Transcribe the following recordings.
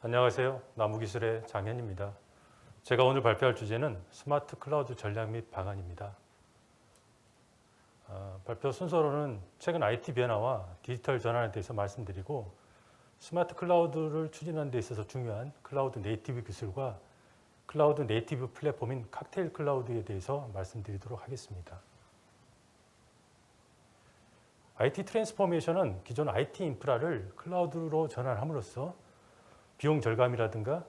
안녕하세요. 나무기술의 장현입니다. 제가 오늘 발표할 주제는 스마트 클라우드 전략 및 방안입니다. 발표 순서로는 최근 IT 변화와 디지털 전환에 대해서 말씀드리고, 스마트 클라우드를 추진하는 데 있어서 중요한 클라우드 네이티브 기술과 클라우드 네이티브 플랫폼인 칵테일 클라우드에 대해서 말씀드리도록 하겠습니다. IT 트랜스포메이션은 기존 IT 인프라를 클라우드로 전환함으로써 비용 절감이라든가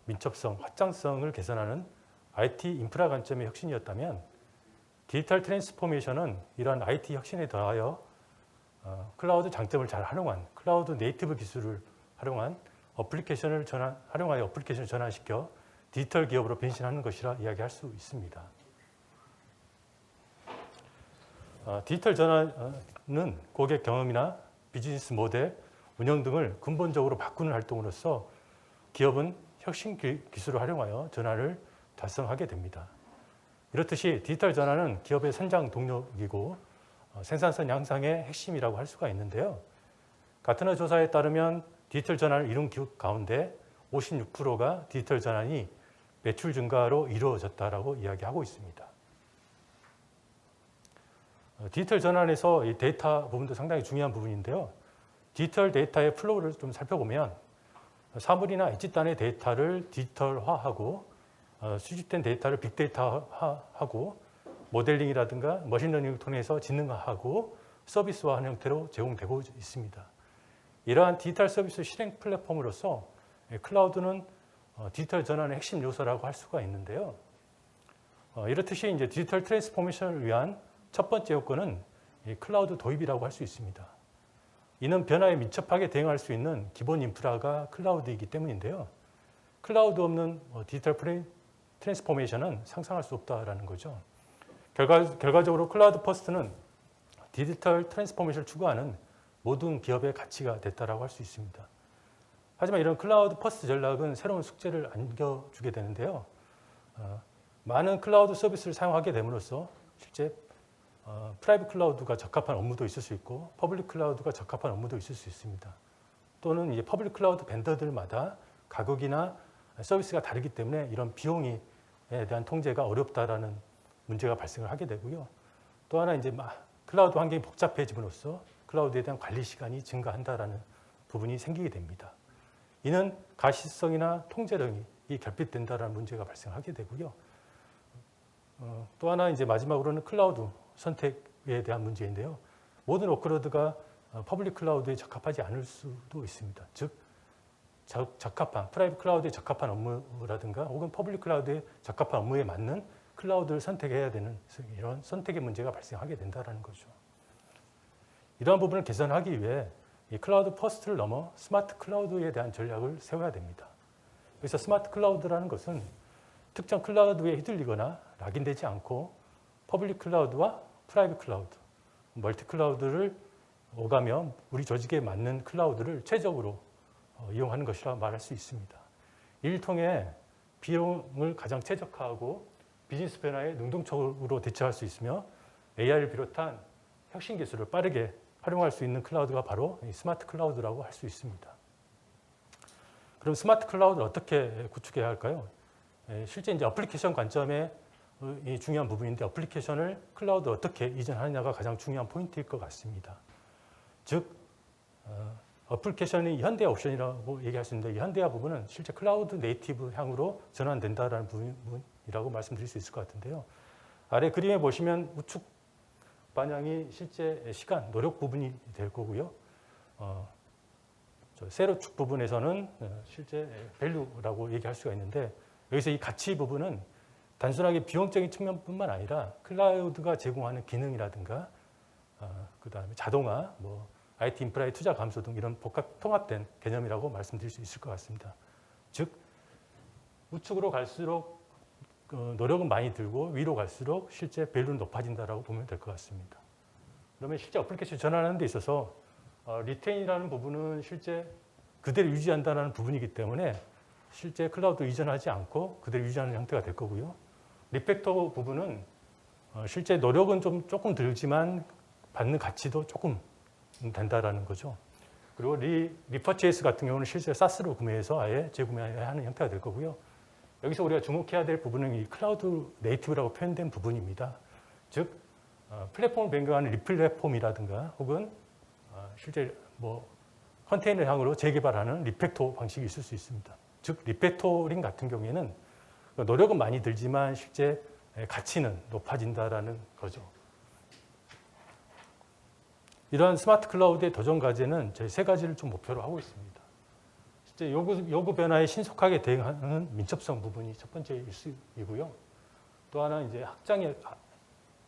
민첩성, 확장성을 개선하는 IT 인프라 관점의 혁신이었다면, 디지털 트랜스포메이션은 이러한 IT 혁신에 더하여 클라우드 장점을 잘 활용한 클라우드 네이티브 기술을 활용한 어플리케이션을 전환시켜 디지털 기업으로 변신하는 것이라 이야기할 수 있습니다. 디지털 전환은 고객 경험이나 비즈니스 모델, 운영 등을 근본적으로 바꾸는 활동으로서 기업은 혁신 기술을 활용하여 전환을 달성하게 됩니다. 이렇듯이 디지털 전환은 기업의 성장 동력이고 생산성 향상의 핵심이라고 할 수가 있는데요. 가트너 조사에 따르면 디지털 전환을 이룬 기업 가운데 56%가 디지털 전환이 매출 증가로 이루어졌다라고 이야기하고 있습니다. 디지털 전환에서 이 데이터 부분도 상당히 중요한 부분인데요. 디지털 데이터의 플로우를 좀 살펴보면 사물이나 엣지단의 데이터를 디지털화하고 수집된 데이터를 빅데이터화하고 모델링이라든가 머신러닝을 통해서 지능화하고 서비스화하는 형태로 제공되고 있습니다. 이러한 디지털 서비스 실행 플랫폼으로서 클라우드는 디지털 전환의 핵심 요소라고 할 수가 있는데요. 이렇듯이 이제 디지털 트랜스포메이션을 위한 첫 번째 요건은 클라우드 도입이라고 할 수 있습니다. 이는 변화에 민첩하게 대응할 수 있는 기본 인프라가 클라우드이기 때문인데요. 클라우드 없는 디지털 트랜스포메이션은 상상할 수 없다라는 거죠. 결과적으로 클라우드 퍼스트는 디지털 트랜스포메이션을 추구하는 모든 기업의 가치가 됐다라고 할 수 있습니다. 하지만 이런 클라우드 퍼스트 전략은 새로운 숙제를 안겨주게 되는데요. 많은 클라우드 서비스를 사용하게 됨으로써 실제 프라이빗 클라우드가 적합한 업무도 있을 수 있고 퍼블릭 클라우드가 적합한 업무도 있을 수 있습니다. 또는 이제 퍼블릭 클라우드 벤더들마다 가격이나 서비스가 다르기 때문에 이런 비용에 대한 통제가 어렵다라는 문제가 발생을 하게 되고요. 또 하나 이제 클라우드 환경이 복잡해짐으로써 클라우드에 대한 관리 시간이 증가한다라는 부분이 생기게 됩니다. 이는 가시성이나 통제력이 결핍된다라는 문제가 발생하게 되고요. 또 하나 이제 마지막으로는 클라우드 선택에 대한 문제인데요. 모든 워크로드가 퍼블릭 클라우드에 적합하지 않을 수도 있습니다. 즉, 적합한 프라이빗 클라우드에 적합한 업무라든가 혹은 퍼블릭 클라우드에 적합한 업무에 맞는 클라우드를 선택해야 되는 이런 선택의 문제가 발생하게 된다는 거죠. 이러한 부분을 개선하기 위해 이 클라우드 퍼스트를 넘어 스마트 클라우드에 대한 전략을 세워야 됩니다. 그래서 스마트 클라우드라는 것은 특정 클라우드에 휘둘리거나 락인되지 않고 퍼블릭 클라우드와 프라이빗 클라우드, 멀티 클라우드를 오가며 우리 조직에 맞는 클라우드를 최적으로 이용하는 것이라 말할 수 있습니다. 이를 통해 비용을 가장 최적화하고 비즈니스 변화에 능동적으로 대처할 수 있으며 AI를 비롯한 혁신 기술을 빠르게 활용할 수 있는 클라우드가 바로 스마트 클라우드라고 할 수 있습니다. 그럼 스마트 클라우드를 어떻게 구축해야 할까요? 실제 이제 어플리케이션 관점의 이 중요한 부분인데 어플리케이션을 클라우드 어떻게 이전하느냐가 가장 중요한 포인트일 것 같습니다. 즉, 어플리케이션이 현대화 옵션이라고 얘기할 수 있는데 이 현대화 부분은 실제 클라우드 네이티브 향으로 전환된다라는 부분이라고 말씀드릴 수 있을 것 같은데요. 아래 그림에 보시면 우측 반향이 실제 시간, 노력 부분이 될 거고요. 세로축 부분에서는 실제 밸류라고 얘기할 수가 있는데 여기서 이 가치 부분은 단순하게 비용적인 측면뿐만 아니라 클라우드가 제공하는 기능이라든가 그다음에 자동화, IT 인프라의 투자 감소 등 이런 복합 통합된 개념이라고 말씀드릴 수 있을 것 같습니다. 즉, 우측으로 갈수록 노력은 많이 들고 위로 갈수록 실제 밸류는 높아진다라고 보면 될 것 같습니다. 그러면 실제 어플리케이션 전환하는 데 있어서 리테인이라는 부분은 실제 그대로 유지한다는 부분이기 때문에 실제 클라우드 이전하지 않고 그대로 유지하는 형태가 될 거고요. 리팩터 부분은 실제 노력은 조금 들지만 받는 가치도 조금 된다라는 거죠. 그리고 리퍼체이스 같은 경우는 실제 사스로 구매해서 아예 재구매하는 형태가 될 거고요. 여기서 우리가 주목해야 될 부분은 이 클라우드 네이티브라고 표현된 부분입니다. 즉 플랫폼을 변경하는 리플랫폼이라든가 혹은 실제 뭐 컨테이너형으로 재개발하는 리팩토 방식이 있을 수 있습니다. 즉 리팩토링 같은 경우에는 노력은 많이 들지만 실제 가치는 높아진다라는 거죠. 이러한 스마트 클라우드의 도전 과제는 저희 세 가지를 좀 목표로 하고 있습니다. 실제 요구 변화에 신속하게 대응하는 민첩성 부분이 첫 번째 이슈이고요. 또 하나 이제 확장에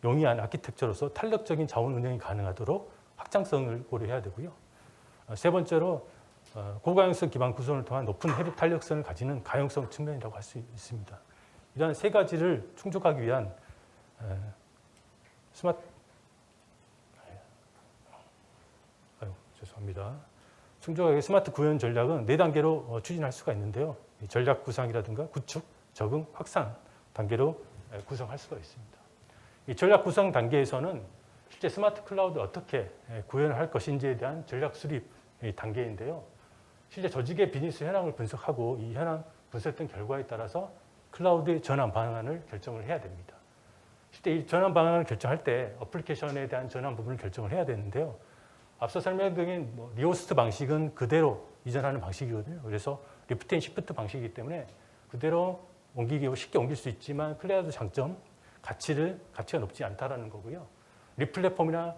용이한 아키텍처로서 탄력적인 자원 운영이 가능하도록 확장성을 고려해야 되고요. 세 번째로 고가용성 기반 구성을 통한 높은 회복 탄력성을 가지는 가용성 측면이라고 할 수 있습니다. 이러한 세 가지를 충족하기 위한 충족하게 스마트 구현 전략은 4단계로 추진할 수가 있는데요. 전략 구상이라든가 구축, 적응, 확산 단계로 구성할 수가 있습니다. 이 전략 구성 단계에서는 실제 스마트 클라우드 어떻게 구현을 할 것인지에 대한 전략 수립 단계인데요. 실제 조직의 비즈니스 현황을 분석하고 이 현황 분석된 결과에 따라서 클라우드의 전환 방안을 결정을 해야 됩니다. 실제 이 전환 방안을 결정할 때 어플리케이션에 대한 전환 부분을 결정을 해야 되는데요. 앞서 설명드린 리호스트 방식은 그대로 이전하는 방식이거든요. 그래서 리프트 앤 시프트 방식이기 때문에 그대로 쉽게 옮길 수 있지만 클라우드 장점, 가치가 높지 않다라는 거고요. 리플랫폼이나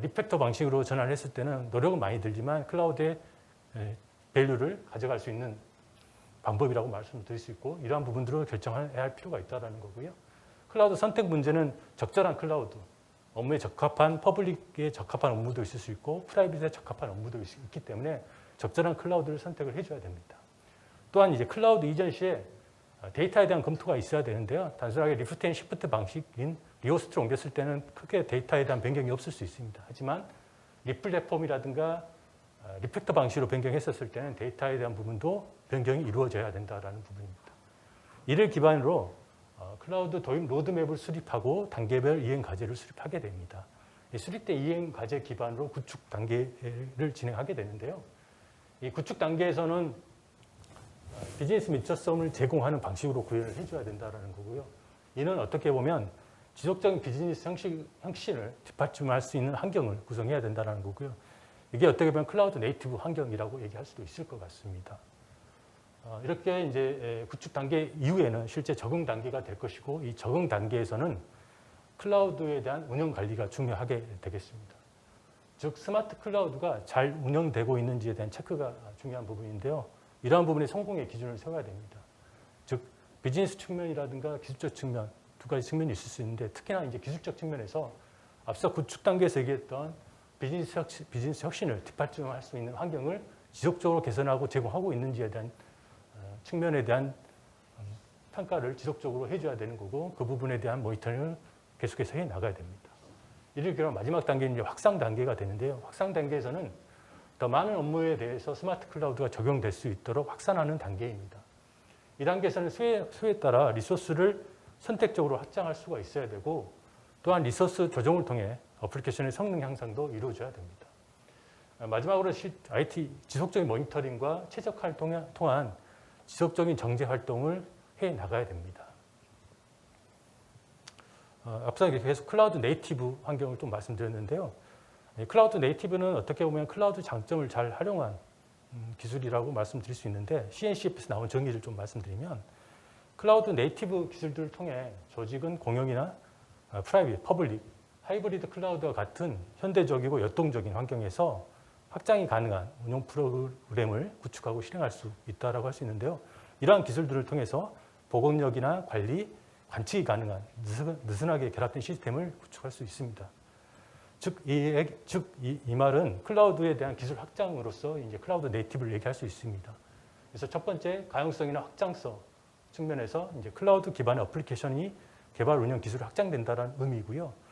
리팩터 방식으로 전환을 했을 때는 노력은 많이 들지만 클라우드의 밸류를 가져갈 수 있는 방법이라고 말씀드릴 수 있고 이러한 부분들을 결정해야 할 필요가 있다는 거고요. 클라우드 선택 문제는 적절한 클라우드, 업무에 적합한 퍼블릭에 적합한 업무도 있을 수 있고 프라이빗에 적합한 업무도 있기 때문에 적절한 클라우드를 선택을 해줘야 됩니다. 또한 이제 클라우드 이전 시에 데이터에 대한 검토가 있어야 되는데요. 단순하게 리프트 앤 시프트 방식인 리호스트로 옮겼을 때는 크게 데이터에 대한 변경이 없을 수 있습니다. 하지만 리플랫폼이라든가 리팩터 방식으로 변경했었을 때는 데이터에 대한 부분도 변경이 이루어져야 된다는 부분입니다. 이를 기반으로 클라우드 도입 로드맵을 수립하고 단계별 이행 과제를 수립하게 됩니다. 수립된 이행 과제 기반으로 구축 단계를 진행하게 되는데요. 이 구축 단계에서는 비즈니스 민첩성을 제공하는 방식으로 구현을 해줘야 된다는 거고요. 이는 어떻게 보면 지속적인 비즈니스 혁신을 뒷받침할 수 있는 환경을 구성해야 된다는 거고요. 이게 어떻게 보면 클라우드 네이티브 환경이라고 얘기할 수도 있을 것 같습니다. 이렇게 이제 구축 단계 이후에는 실제 적응 단계가 될 것이고 이 적응 단계에서는 클라우드에 대한 운영 관리가 중요하게 되겠습니다. 즉 스마트 클라우드가 잘 운영되고 있는지에 대한 체크가 중요한 부분인데요. 이러한 부분의 성공의 기준을 세워야 됩니다. 즉 비즈니스 측면이라든가 기술적 측면 두 가지 측면이 있을 수 있는데 특히나 이제 기술적 측면에서 앞서 구축 단계에서 얘기했던 비즈니스 혁신을 뒷받침할 수 있는 환경을 지속적으로 개선하고 제공하고 있는지에 대한 측면에 대한 평가를 지속적으로 해줘야 되는 거고 그 부분에 대한 모니터링을 계속해서 해 나가야 됩니다. 이를 결합 마지막 단계는 이제 확산 단계가 되는데요. 확산 단계에서는 더 많은 업무에 대해서 스마트 클라우드가 적용될 수 있도록 확산하는 단계입니다. 이 단계에서는 수에 따라 리소스를 선택적으로 확장할 수가 있어야 되고 또한 리소스 조정을 통해 어플리케이션의 성능 향상도 이루어져야 됩니다. 마지막으로 IT 지속적인 모니터링과 최적화를 통한 지속적인 정제 활동을 해 나가야 됩니다. 앞서 계속 클라우드 네이티브 환경을 좀 말씀드렸는데요. 클라우드 네이티브는 어떻게 보면 클라우드 장점을 잘 활용한 기술이라고 말씀드릴 수 있는데 CNCF에서 나온 정의를 좀 말씀드리면 클라우드 네이티브 기술들을 통해 조직은 공용이나 프라이빗, 퍼블릭, 하이브리드 클라우드와 같은 현대적이고 역동적인 환경에서 확장이 가능한 운영 프로그램을 구축하고 실행할 수 있다고 할 수 있는데요. 이러한 기술들을 통해서 보건력이나 관리, 관측이 가능한 느슨하게 결합된 시스템을 구축할 수 있습니다. 이 말은 클라우드에 대한 기술 확장으로서 이제 클라우드 네이티브를 얘기할 수 있습니다. 그래서 첫 번째 가용성이나 확장성 측면에서 이제 클라우드 기반의 어플리케이션이 개발 운영 기술이 확장된다는 의미고요.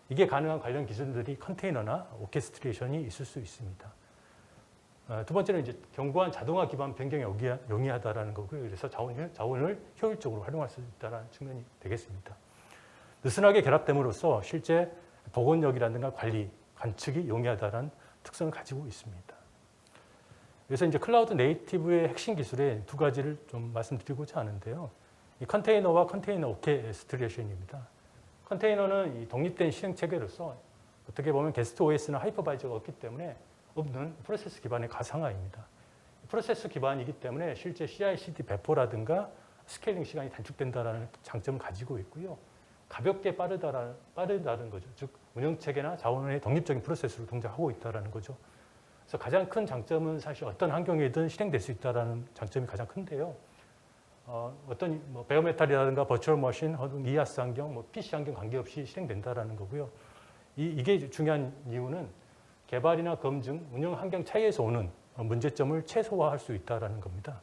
이게 가능한 관련 기술들이 컨테이너나 오케스트레이션이 있을 수 있습니다. 두 번째는 이제 견고한 자동화 기반 변경에 용이하다라는 거고요. 그래서 자원을 효율적으로 활용할 수 있다는 측면이 되겠습니다. 느슨하게 결합됨으로써 실제 보건력이라든가 관리, 관측이 용이하다는 특성을 가지고 있습니다. 그래서 이제 클라우드 네이티브의 핵심 기술에 두 가지를 좀 말씀드리고자 하는데요. 이 컨테이너와 컨테이너 오케스트레이션입니다. 컨테이너는 이 독립된 실행 체계로서 어떻게 보면 게스트 OS나 하이퍼바이저가 없기 때문에 없는 프로세스 기반의 가상화입니다. 프로세스 기반이기 때문에 실제 CI/CD 배포라든가 스케일링 시간이 단축된다는 장점을 가지고 있고요. 가볍게 빠르다는 거죠. 즉 운영 체계나 자원의 독립적인 프로세스로 동작하고 있다는 거죠. 그래서 가장 큰 장점은 사실 어떤 환경이든 실행될 수 있다는 장점이 가장 큰데요. 어떤 뭐 베어메탈이라든가 버추얼 머신, 혹은 이아스 환경, 뭐 PC 환경 관계없이 실행된다는 거고요. 이게 중요한 이유는 개발이나 검증, 운영 환경 차이에서 오는 문제점을 최소화할 수 있다는 겁니다.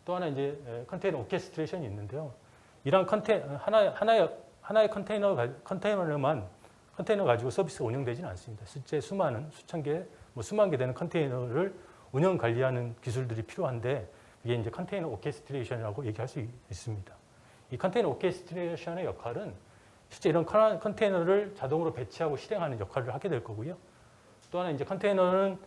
또 하나 이제 컨테이너 오케스트레이션이 있는데요. 이런 하나의 컨테이너 가지고 서비스가 운영되지는 않습니다. 실제 수천 개, 수만 개 되는 컨테이너를 운영 관리하는 기술들이 필요한데 이게 이제 컨테이너 오케스트레이션이라고 얘기할 수 있습니다. 이 컨테이너 오케스트레이션의 역할은 실제 이런 컨테이너를 자동으로 배치하고 실행하는 역할을 하게 될 거고요. 또 하나 이제 컨테이너는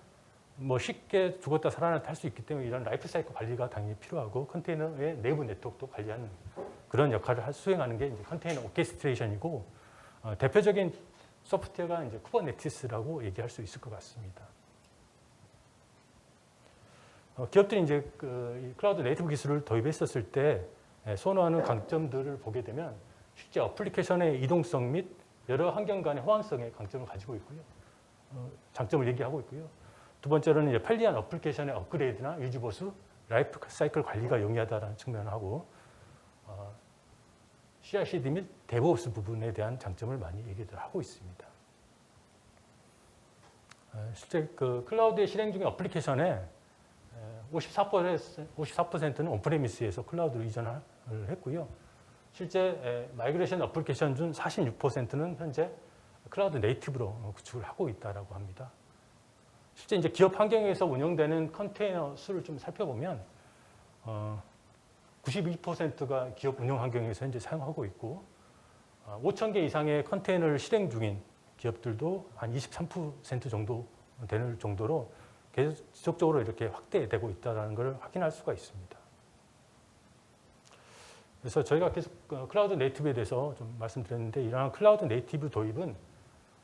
쉽게 죽었다 살아났다 할 수 있기 때문에 이런 라이프 사이클 관리가 당연히 필요하고 컨테이너의 내부 네트워크도 관리하는 그런 역할을 수행하는 게 이제 컨테이너 오케스트레이션이고 대표적인 소프트웨어가 이제 쿠버네티스라고 얘기할 수 있을 것 같습니다. 기업들이 이제 이 클라우드 네이티브 기술을 도입했었을 때 선호하는 강점들을 보게 되면 실제 어플리케이션의 이동성 및 여러 환경 간의 호환성의 강점을 가지고 있고요. 장점을 얘기하고 있고요. 두 번째로는 이제 편리한 어플리케이션의 업그레이드나 유지 보수, 라이프 사이클 관리가 용이하다는 측면을 하고 CI/CD 및 데브옵스 부분에 대한 장점을 많이 얘기를 하고 있습니다. 실제 그 클라우드에 실행 중인 어플리케이션의 54%는 온프레미스에서 클라우드로 이전을 했고요. 실제 마이그레이션 어플리케이션 중 46%는 현재 클라우드 네이티브로 구축을 하고 있다고 합니다. 실제 이제 기업 환경에서 운영되는 컨테이너 수를 좀 살펴보면 92%가 기업 운영 환경에서 현재 사용하고 있고 5,000개 이상의 컨테이너를 실행 중인 기업들도 한 23% 정도 되는 정도로 계속 지속적으로 이렇게 확대되고 있다는 걸 확인할 수가 있습니다. 그래서 저희가 계속 클라우드 네이티브에 대해서 좀 말씀드렸는데 이러한 클라우드 네이티브 도입은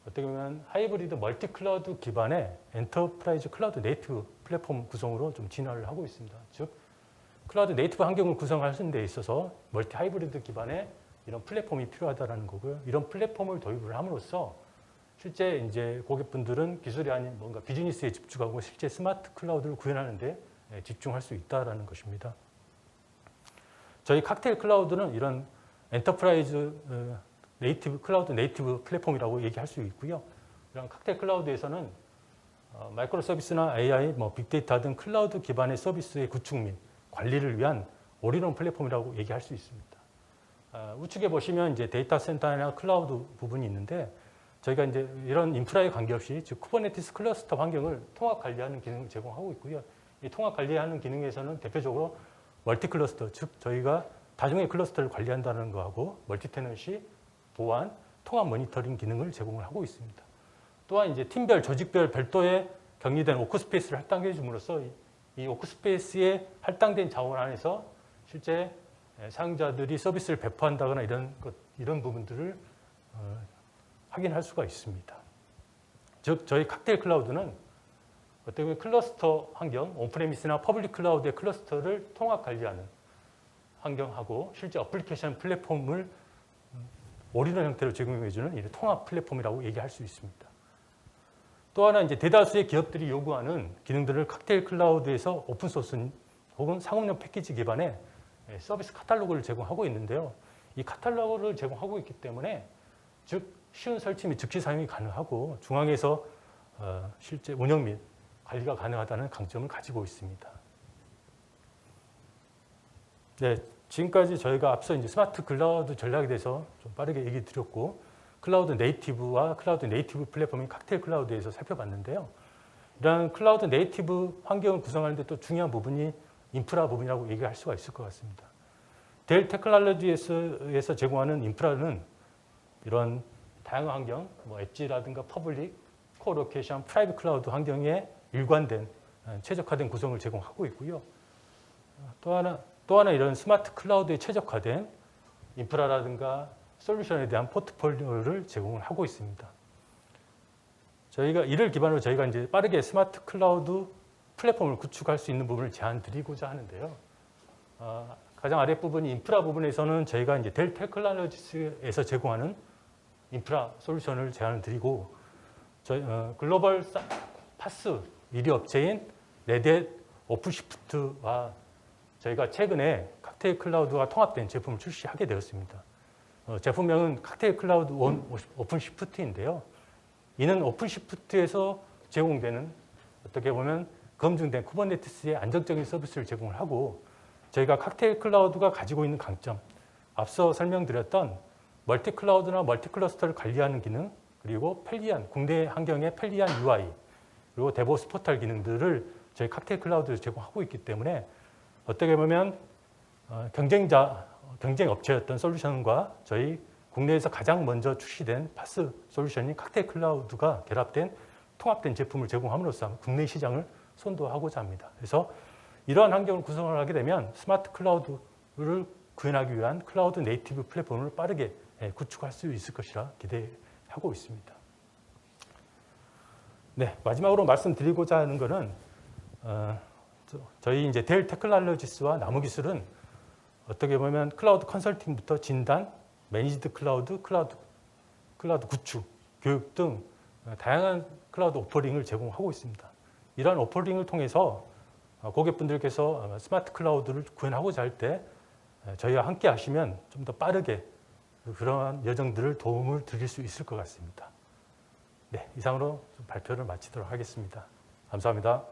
어떻게 보면 하이브리드 멀티 클라우드 기반의 엔터프라이즈 클라우드 네이티브 플랫폼 구성으로 좀 진화를 하고 있습니다. 즉 클라우드 네이티브 환경을 구성하는 데 있어서 멀티 하이브리드 기반의 이런 플랫폼이 필요하다는 거고요. 이런 플랫폼을 도입을 함으로써 실제 이제 고객분들은 기술이 아닌 뭔가 비즈니스에 집중하고 실제 스마트 클라우드를 구현하는 데 집중할 수 있다는 것입니다. 저희 칵테일 클라우드는 이런 엔터프라이즈 네이티브 클라우드 네이티브 플랫폼이라고 얘기할 수 있고요. 이런 칵테일 클라우드에서는 마이크로 서비스나 AI, 빅데이터 등 클라우드 기반의 서비스의 구축 및 관리를 위한 올인원 플랫폼이라고 얘기할 수 있습니다. 우측에 보시면 이제 데이터 센터나 클라우드 부분이 있는데 저희가 이제 이런 인프라에 관계없이 즉 쿠버네티스 클러스터 환경을 통합 관리하는 기능을 제공하고 있고요. 이 통합 관리하는 기능에서는 대표적으로 멀티 클러스터, 즉 저희가 다중의 클러스터를 관리한다는 거하고 멀티 테넌시, 보안, 통합 모니터링 기능을 제공을 하고 있습니다. 또한 이제 팀별, 조직별 별도의 격리된 워크스페이스를 할당해 줌으로써 이 워크스페이스에 할당된 자원 안에서 실제 사용자들이 서비스를 배포한다거나 이런 부분들을 확인할 수가 있습니다. 즉 저희 칵테일 클라우드는 어떻게 보면 클러스터 환경, 온프레미스나 퍼블릭 클라우드의 클러스터를 통합 관리하는 환경하고 실제 어플리케이션 플랫폼을 올인원 형태로 제공해주는 이 통합 플랫폼이라고 얘기할 수 있습니다. 또 하나 이제 대다수의 기업들이 요구하는 기능들을 칵테일 클라우드에서 오픈소스 혹은 상업용 패키지 기반의 서비스 카탈로그를 제공하고 있는데요. 이 카탈로그를 제공하고 있기 때문에 즉 쉬운 설치 및 즉시 사용이 가능하고 중앙에서 실제 운영 및 관리가 가능하다는 강점을 가지고 있습니다. 네, 지금까지 저희가 앞서 이제 스마트 클라우드 전략에 대해서 좀 빠르게 얘기 드렸고 클라우드 네이티브와 클라우드 네이티브 플랫폼인 칵테일 클라우드에서 살펴봤는데요. 이러한 클라우드 네이티브 환경을 구성하는 데 또 중요한 부분이 인프라 부분이라고 얘기할 수가 있을 것 같습니다. 델 테크놀로지에서 제공하는 인프라는 이런 다양한 환경, 엣지라든가 퍼블릭, 코로케이션, 프라이빗 클라우드 환경에 일관된 최적화된 구성을 제공하고 있고요. 또 하나 이런 스마트 클라우드에 최적화된 인프라라든가 솔루션에 대한 포트폴리오를 제공을 하고 있습니다. 이를 기반으로 저희가 이제 빠르게 스마트 클라우드 플랫폼을 구축할 수 있는 부분을 제안 드리고자 하는데요. 가장 아랫부분 인프라 부분에서는 저희가 이제 델 테크놀로지스에서 제공하는 인프라 솔루션을 제안을 드리고, 글로벌 파스 1위 업체인 레드햇 오픈시프트와 저희가 최근에 칵테일 클라우드가 통합된 제품을 출시하게 되었습니다. 제품명은 칵테일 클라우드 원 오픈시프트인데요. 이는 오픈시프트에서 제공되는 어떻게 보면 검증된 쿠버네티스의 안정적인 서비스를 제공을 하고, 저희가 칵테일 클라우드가 가지고 있는 강점, 앞서 설명드렸던 멀티 클라우드나 멀티 클러스터를 관리하는 기능, 그리고 편리한 국내 환경의 편리한 UI, 그리고 데보스 포털 기능들을 저희 칵테일 클라우드를 제공하고 있기 때문에 어떻게 보면 경쟁 업체였던 솔루션과 저희 국내에서 가장 먼저 출시된 파스 솔루션인 칵테일 클라우드가 결합된 통합된 제품을 제공함으로써 국내 시장을 선도하고자 합니다. 그래서 이러한 환경을 구성을 하게 되면 스마트 클라우드를 구현하기 위한 클라우드 네이티브 플랫폼을 빠르게 구축할 수 있을 것이라 기대하고 있습니다. 네, 마지막으로 말씀드리고자 하는 것은 저희 이제 델 테크놀로지스와 나무기술은 어떻게 보면 클라우드 컨설팅부터 진단, 매니지드 클라우드 구축, 교육 등 다양한 클라우드 오퍼링을 제공하고 있습니다. 이러한 오퍼링을 통해서 고객분들께서 스마트 클라우드를 구현하고자 할 때 저희와 함께 하시면 좀 더 빠르게 그러한 여정들을 도움을 드릴 수 있을 것 같습니다. 네, 이상으로 발표를 마치도록 하겠습니다. 감사합니다.